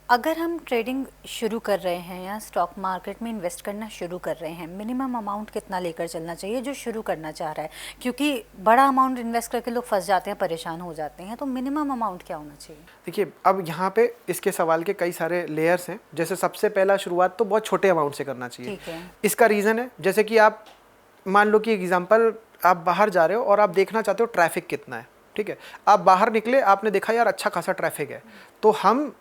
अगर हम ट्रेडिंग शुरू कर रहे हैं या स्टॉक मार्केट में इन्वेस्ट करना शुरू कर रहे हैं, मिनिमम अमाउंट कितना लेकर चलना चाहिए जो शुरू करना चाह रहा है? क्योंकि बड़ा अमाउंट इन्वेस्ट करके लोग फंस जाते हैं, परेशान हो जाते हैं, तो मिनिमम अमाउंट क्या होना चाहिए? देखिए, अब यहाँ पे इसके सवाल के कई सारे लेयर्स हैं। जैसे सबसे पहला शुरुआत तो बहुत छोटे अमाउंट से करना चाहिए। ठीक है। इसका रीज़न है, जैसे कि आप मान लो कि एग्जाम्पल, आप बाहर जा रहे हो और आप देखना चाहते हो ट्रैफिक कितना है। ठीक है, आप बाहर निकले, आपने देखा यार अच्छा खासा ट्रैफिक है, तो हम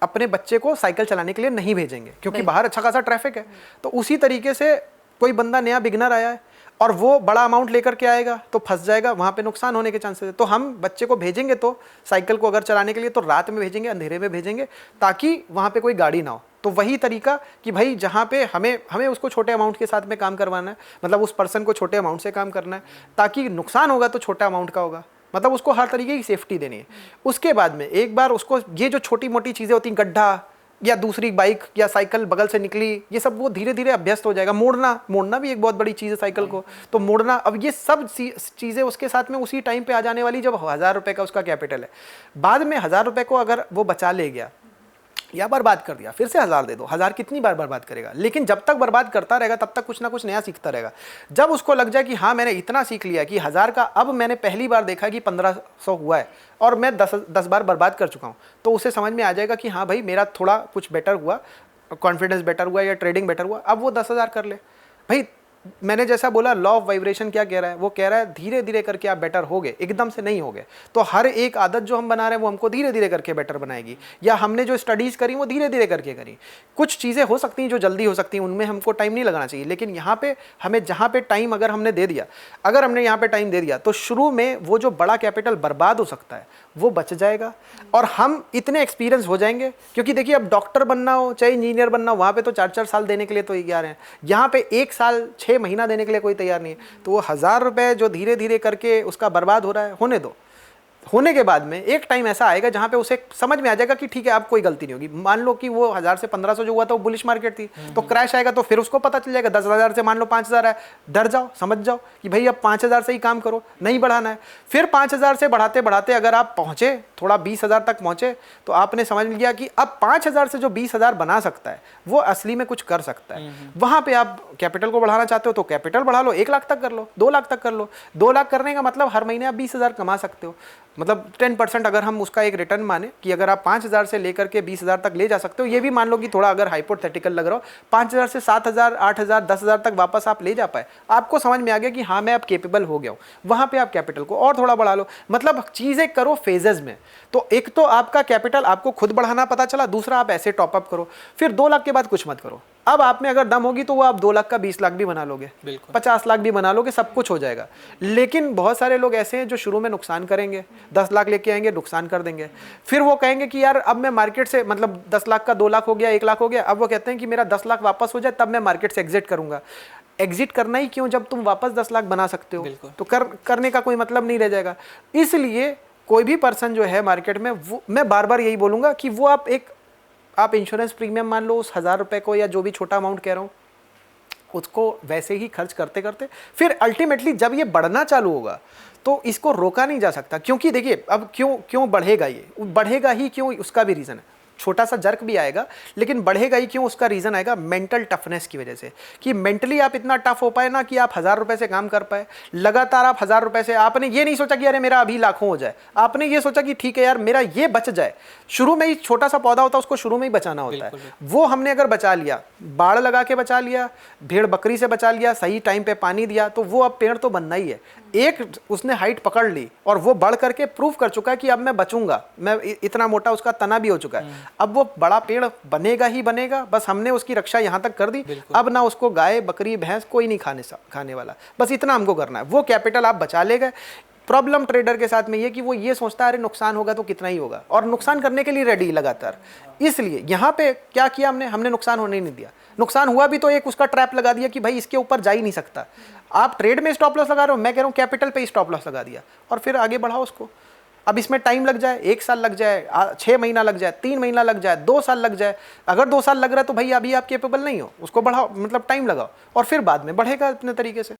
अपने बच्चे को साइकिल चलाने के लिए नहीं भेजेंगे क्योंकि बाहर अच्छा खासा ट्रैफिक है। तो उसी तरीके से कोई बंदा नया बिगनर आया है और वो बड़ा अमाउंट लेकर के आएगा तो फंस जाएगा, वहाँ पे नुकसान होने के चांसेस है। तो हम बच्चे को भेजेंगे तो साइकिल को अगर चलाने के लिए तो रात में भेजेंगे, अंधेरे में भेजेंगे, ताकि वहाँ पे कोई गाड़ी ना हो। तो वही तरीका कि भाई जहाँ पे हमें उसको छोटे अमाउंट के साथ में काम करवाना है, मतलब उस पर्सन को छोटे अमाउंट से काम करना है, ताकि नुकसान होगा तो छोटा अमाउंट का होगा, मतलब उसको हर तरीके की सेफ्टी देनी है। उसके बाद में एक बार उसको ये जो छोटी मोटी चीज़ें होती हैं, गड्ढा या दूसरी बाइक या साइकिल बगल से निकली, ये सब वो धीरे धीरे अभ्यस्त हो जाएगा। मोड़ना भी एक बहुत बड़ी चीज़ है साइकिल को, तो मोड़ना, अब ये सब चीज़ें उसके साथ में उसी टाइम पे आ जाने वाली जब 1000 रुपये का उसका कैपिटल है। बाद में 1000 रुपये को अगर वो बचा ले गया या बर्बाद कर दिया, फिर से 1000 दे दो, 1000 कितनी बार बर्बाद करेगा? लेकिन जब तक बर्बाद करता रहेगा तब तक कुछ ना कुछ नया सीखता रहेगा। जब उसको लग जाए कि हाँ मैंने इतना सीख लिया कि 1000 का अब मैंने पहली बार देखा कि 1500 हुआ है और मैं 10 बार बर्बाद कर चुका हूँ, तो उसे समझ में आ जाएगा कि हाँ भाई मेरा थोड़ा कुछ बेटर हुआ, कॉन्फिडेंस बेटर हुआ या ट्रेडिंग बेटर हुआ, अब वो 10,000 कर ले। भाई मैंने जैसा बोला, लॉ ऑफ वाइब्रेशन क्या कह रहा है? वो कह रहा है धीरे धीरे करके आप बेटर होगे, एकदम से नहीं होगे। तो हर एक आदत जो हम बना रहे हैं वो हमको धीरे धीरे करके बेटर बनाएगी, या हमने जो स्टडीज़ करी वो धीरे धीरे करके करी। कुछ चीज़ें हो सकती हैं जो जल्दी हो सकती हैं, उनमें हमको टाइम नहीं लगाना चाहिए। लेकिन यहाँ पे हमें जहाँ पे टाइम अगर हमने दे दिया, अगर हमने यहाँ पे टाइम दे दिया तो शुरू में वो जो बड़ा कैपिटल बर्बाद हो सकता है वो बच जाएगा और हम इतने एक्सपीरियंस हो जाएंगे। क्योंकि देखिए, अब डॉक्टर बनना हो चाहे इंजीनियर बनना हो, वहाँ पे तो 4-4 साल देने के लिए तो तैयार हैं, यहाँ पे 1 साल 6 महीना देने के लिए कोई तैयार नहीं है। तो वो 1000 रुपये जो धीरे धीरे करके उसका बर्बाद हो रहा है, होने दो। होने के बाद में एक टाइम ऐसा आएगा जहाँ पे उसे समझ में आ जाएगा कि ठीक है अब कोई गलती नहीं होगी। मान लो कि वो 1000 से 1500 जो हुआ था वो बुलिश मार्केट थी, तो क्रैश आएगा तो फिर उसको पता चल जाएगा। 10,000 से मान लो 5000 है, डर जाओ, समझ जाओ कि भाई अब 5000 से ही काम करो, नहीं बढ़ाना है। फिर 5000 से बढ़ाते बढ़ाते अगर आप पहुँचे थोड़ा 20,000 तक पहुँचे, तो आपने समझ लिया कि अब 5000 से जो 20,000 बना सकता है वो असली में कुछ कर सकता है। वहाँ पे आप कैपिटल को बढ़ाना चाहते हो तो कैपिटल बढ़ा लो, 1 लाख तक कर लो, 2 लाख तक कर लो। 2 लाख करने का मतलब हर महीने आप 20,000 कमा सकते हो। मतलब 10% अगर हम उसका एक रिटर्न माने कि अगर आप 5000 से लेकर के 20,000 तक ले जा सकते हो, ये भी मान लो कि थोड़ा अगर हाइपोथेटिकल लग रहा हो, 5000 से 7000, 8000, 10,000 तक वापस आप ले जा पाए, आपको समझ में आ गया कि हाँ मैं अब केपेबल हो गया हूँ, वहाँ पे आप कैपिटल को और थोड़ा बढ़ा लो। मतलब चीज़ें करो फेजेज में। तो एक तो आपका कैपिटल आपको खुद बढ़ाना पता चला, दूसरा आप ऐसे टॉपअप करो। फिर 2 लाख के बाद कुछ मत करो। अब आप में अगर दम होगी तो वो आप 2 लाख का 20 लाख भी बना लोगे, 50 लाख भी बना लोगे, सब कुछ हो जाएगा। लेकिन बहुत सारे लोग ऐसे हैं जो शुरू में नुकसान करेंगे, 10 लाख लेके आएंगे, नुकसान कर देंगे। फिर वो कहेंगे कि यार अब मैं मार्केट से, मतलब 10 लाख का 2 लाख हो गया, 1 लाख हो गया, अब वो कहते हैं कि मेरा 10 लाख वापस हो जाए तब मैं मार्केट से एग्जिट करूंगा। एग्जिट करना ही क्यों जब तुम वापस 10 लाख बना सकते हो? तो करने का कोई मतलब नहीं रह जाएगा। इसलिए कोई भी पर्सन जो है मार्केट में, वो मैं बार बार यही बोलूंगा कि वो आप इंश्योरेंस प्रीमियम मान लो उस 1000 रुपये को, या जो भी छोटा अमाउंट कह रहा हूँ, उसको वैसे ही खर्च करते करते फिर अल्टीमेटली जब ये बढ़ना चालू होगा तो इसको रोका नहीं जा सकता। क्योंकि देखिए, अब क्यों बढ़ेगा, ये बढ़ेगा ही क्यों, उसका भी रीज़न है। छोटा सा जर्क भी आएगा लेकिन बढ़ेगा ही क्यों, उसका रीज़न आएगा मेंटल टफनेस की वजह से, कि मेंटली आप इतना टफ हो पाए ना कि आप 1000 रुपये से काम कर पाए लगातार। आप 1000 रुपये से, आपने ये नहीं सोचा कि अरे मेरा अभी लाखों हो जाए, आपने ये सोचा कि ठीक है यार मेरा ये बच जाए। शुरू में ही छोटा सा पौधा होता है, उसको शुरू में ही बचाना होता है। वो हमने अगर बचा लिया, बाड़ लगा के बचा लिया, भेड़ बकरी से बचा लिया, सही टाइम पे पानी दिया, तो वो अब पेड़ तो बनना ही है। एक उसने हाइट पकड़ ली और वो बढ़ करके प्रूव कर चुका है कि अब मैं बचूंगा, मैं इतना मोटा उसका तना भी हो चुका है, अब वो बड़ा पेड़ बनेगा ही बनेगा। बस हमने उसकी रक्षा यहाँ तक कर दी, अब ना उसको गाय बकरी भैंस कोई नहीं खाने वाला, बस इतना हमको करना है। वो कैपिटल आप बचा ले गए। प्रॉब्लम ट्रेडर के साथ में ये कि वो ये सोचता है अरे नुकसान होगा तो कितना ही होगा, और नुकसान करने के लिए रेडी लगातार। इसलिए यहाँ पे क्या किया हमने नुकसान होने नहीं दिया। नुकसान हुआ भी तो एक उसका ट्रैप लगा दिया कि भाई इसके ऊपर जा ही नहीं सकता। आप ट्रेड में स्टॉप लॉस लगा रहे हो, मैं कह रहा हूँ कैपिटल पे स्टॉप लॉस लगा दिया और फिर आगे बढ़ाओ उसको। अब इसमें टाइम लग जाए, 1 साल लग जाए, 6 महीना लग जाए, 3 महीना लग जाए, 2 साल लग जाए, अगर 2 साल लग रहा है तो भाई अभी आप केपेबल नहीं हो, उसको बढ़ाओ, मतलब टाइम लगाओ और फिर बाद में बढ़ेगा अपने तरीके से।